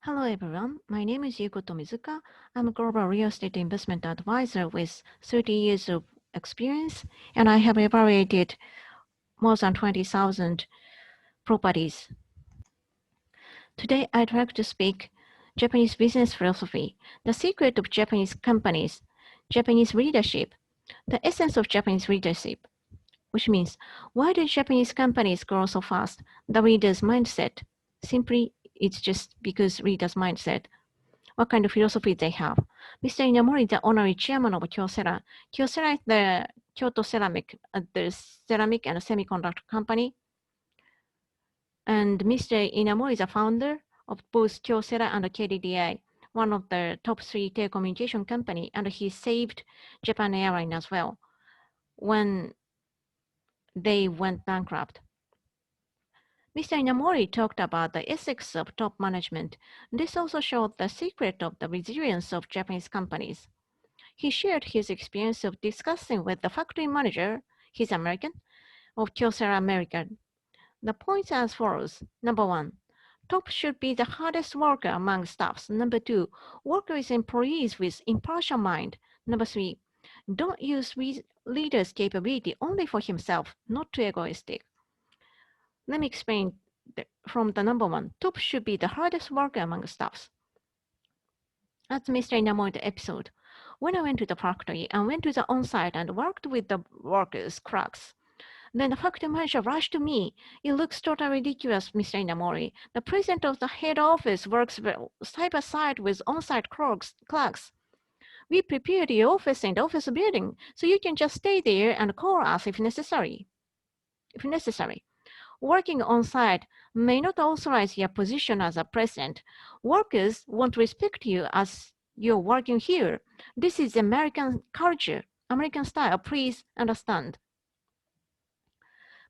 Hello everyone, my name is Yuko Tomizuka. I'm a global real estate investment advisor with 30 years of experience, and I have evaluated more than 20,000 properties. Today, I'd like to speak Japanese business philosophy, the secret of Japanese companies, Japanese leadership, the essence of Japanese leadership, which means why do Japanese companies grow so fast? The leader's mindset. Simply, it's just because leader's mindset. What kind of philosophy they have. Mr. Inamori, the honorary chairman of Kyocera. Kyocera is the Kyoto Ceramic, the ceramic and semiconductor company. And Mr. Inamori is the founder of both Kyocera and KDDI, one of the top 3 telecommunication company, and he saved Japan Airlines as well when they went bankrupt. Mr. Inamori talked about the ethics of top management. This also showed the secret of the resilience of Japanese companies. He shared his experience of discussing with the factory manager, he's American, of Kyocera America. The points as follows. Number 1, top should be the hardest worker among staffs. Number 2, work with employees with impartial mind. Number 3, don't use leader's capability only for himself, not too egoistic. Let me explain from the number 1. Top should be the hardest worker among staffs. That's Mr. Inamori's episode. When I went to the factory, I went to the on-site and worked with the workers, cracks. Then the factory manager rushed to me. It looks totally ridiculous, Mr. Inamori. The president of the head office works side by side with on-site clerks. We prepared the office in the office building, so you can just stay there and call us if necessary. Working on-site may not authorize your position as a president. Workers won't respect you as you're working here. This is American culture, American style. Please understand.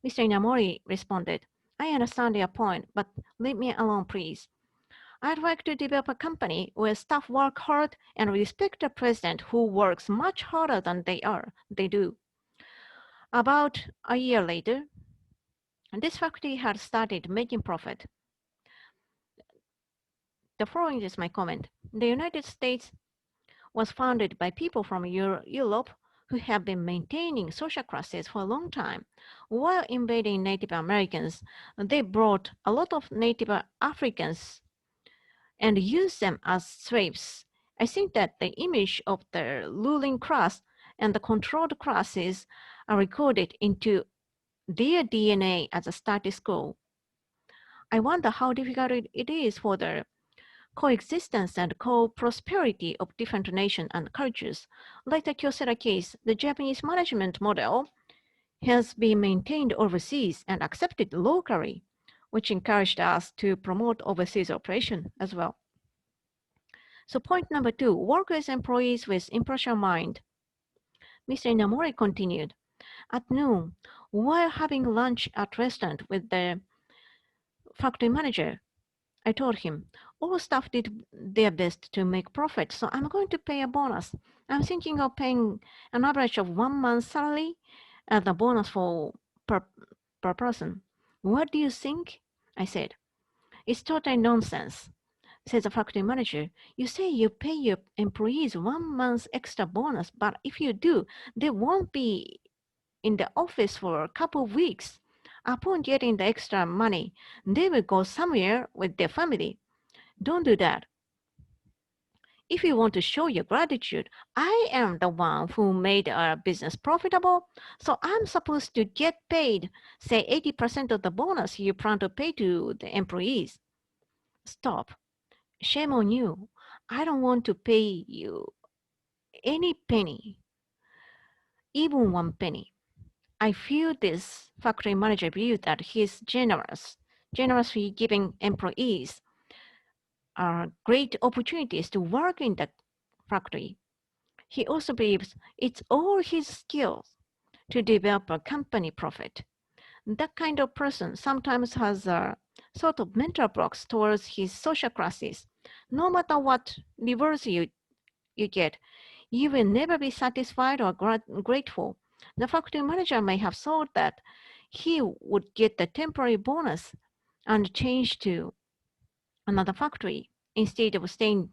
Mr. Inamori responded, I understand your point, but leave me alone, please. I'd like to develop a company where staff work hard and respect the president who works much harder than they do. About a year later, this factory had started making profit. The following is my comment. The United States was founded by people from Europe who have been maintaining social classes for a long time. While invading Native Americans, they brought a lot of Native Africans and used them as slaves. I think that the image of the ruling class and the controlled classes are recorded into their DNA as a status quo. I wonder how difficult it is for the coexistence and co-prosperity of different nations and cultures. Like the Kyocera case, the Japanese management model has been maintained overseas and accepted locally, which encouraged us to promote overseas operation as well. So point number 2, work with employees with impartial mind. Mr. Inamori continued, at noon, while having lunch at restaurant with the factory manager, I told him, all staff did their best to make profit, so I'm going to pay a bonus. I'm thinking of paying an average of 1 month's salary as a bonus per person. What do you think? I said. It's totally nonsense, said the factory manager. You say you pay your employees 1 month's extra bonus, but if you do, they won't be in the office for a couple of weeks. Upon getting the extra money, they will go somewhere with their family. Don't do that. If you want to show your gratitude, I am the one who made our business profitable, so I'm supposed to get paid, say 80% of the bonus you plan to pay to the employees. Stop. Shame on you. I don't want to pay you any penny, even 1 penny. I feel this factory manager believes that he's generously giving employees are great opportunities to work in the factory. He also believes it's all his skills to develop a company profit. That kind of person sometimes has a sort of mental blocks towards his social classes. No matter what rewards you get, you will never be satisfied or grateful. The factory manager may have thought that he would get the temporary bonus and change to another factory instead of staying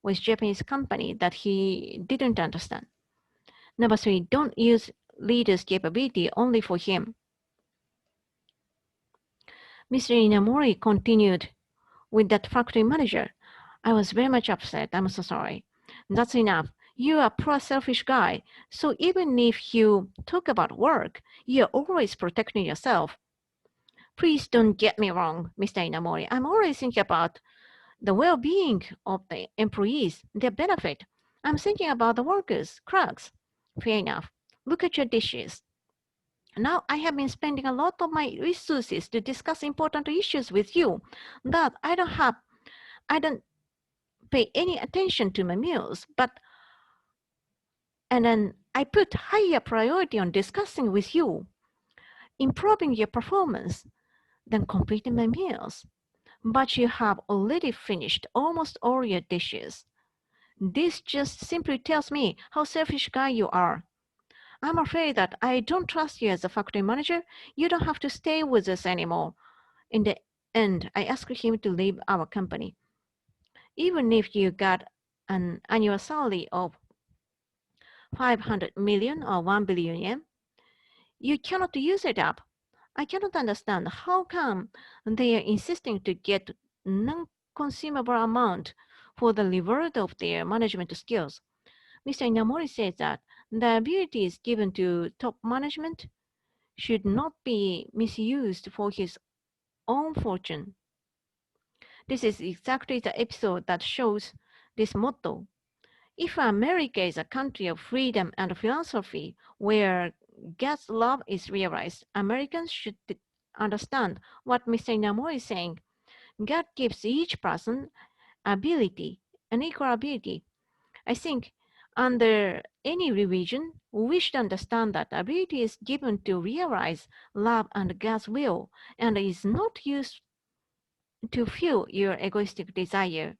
with Japanese company that he didn't understand. Number three, don't use leader's capability only for him. Mr. Inamori continued with that factory manager. I was very much upset. I'm so sorry. That's enough. You're a poor selfish guy. So even if you talk about work, you're always protecting yourself. Please don't get me wrong, Mr. Inamori. I'm always thinking about the well-being of the employees, their benefit. I'm thinking about the workers, clerks. Fair enough. Look at your dishes. Now I have been spending a lot of my resources to discuss important issues with you that I don't pay any attention to my meals, and then I put higher priority on discussing with you, improving your performance than completing my meals. But you have already finished almost all your dishes. This just simply tells me how selfish guy you are. I'm afraid that I don't trust you as a factory manager. You don't have to stay with us anymore. In the end, I asked him to leave our company. Even if you got an annual salary of 500 million or 1 billion yen, you cannot use it up. I cannot understand how come they are insisting to get non-consumable amount for the reward of their management skills. Mr. Inamori says that the abilities given to top management should not be misused for his own fortune. This is exactly the episode that shows this motto. If America is a country of freedom and philosophy where God's love is realized, Americans should understand what Mr. Inamori is saying. God gives each person ability, an equal ability. I think under any religion, we should understand that ability is given to realize love and God's will and is not used to fuel your egoistic desire.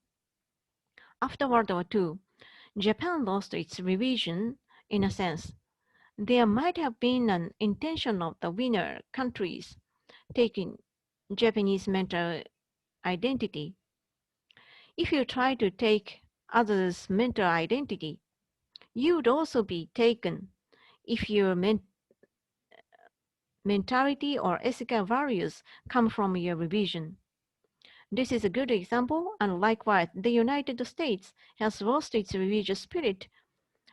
After World War II, Japan lost its religion in a sense. There might have been an intention of the winner countries taking Japanese mental identity. If you try to take others' mental identity, you would also be taken if your mentality or ethical values come from your religion. This is a good example, and likewise, the United States has lost its religious spirit,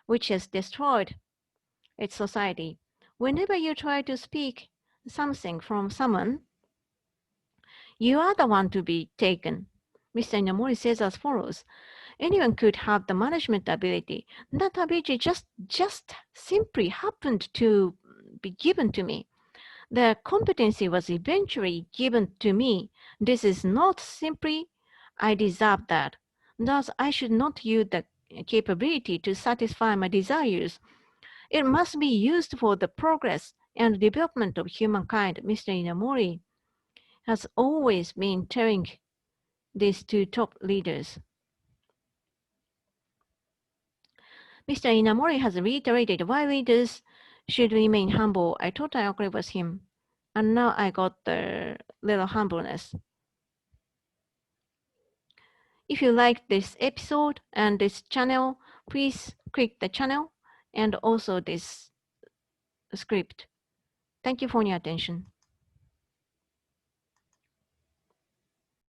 which has destroyed its society. Whenever you try to speak something from someone, you are the one to be taken. Mr. Inamori says as follows: anyone could have the management ability. That ability just simply happened to be given to me. The competency was eventually given to me. This is not simply I deserve that. Thus, I should not use the capability to satisfy my desires. It must be used for the progress and development of humankind. Mr. Inamori has always been telling this to top leaders. Mr. Inamori has reiterated why leaders should remain humble. I totally agree with him. And now I got the little humbleness. If you like this episode and this channel, please click the channel and also this script. Thank you for your attention.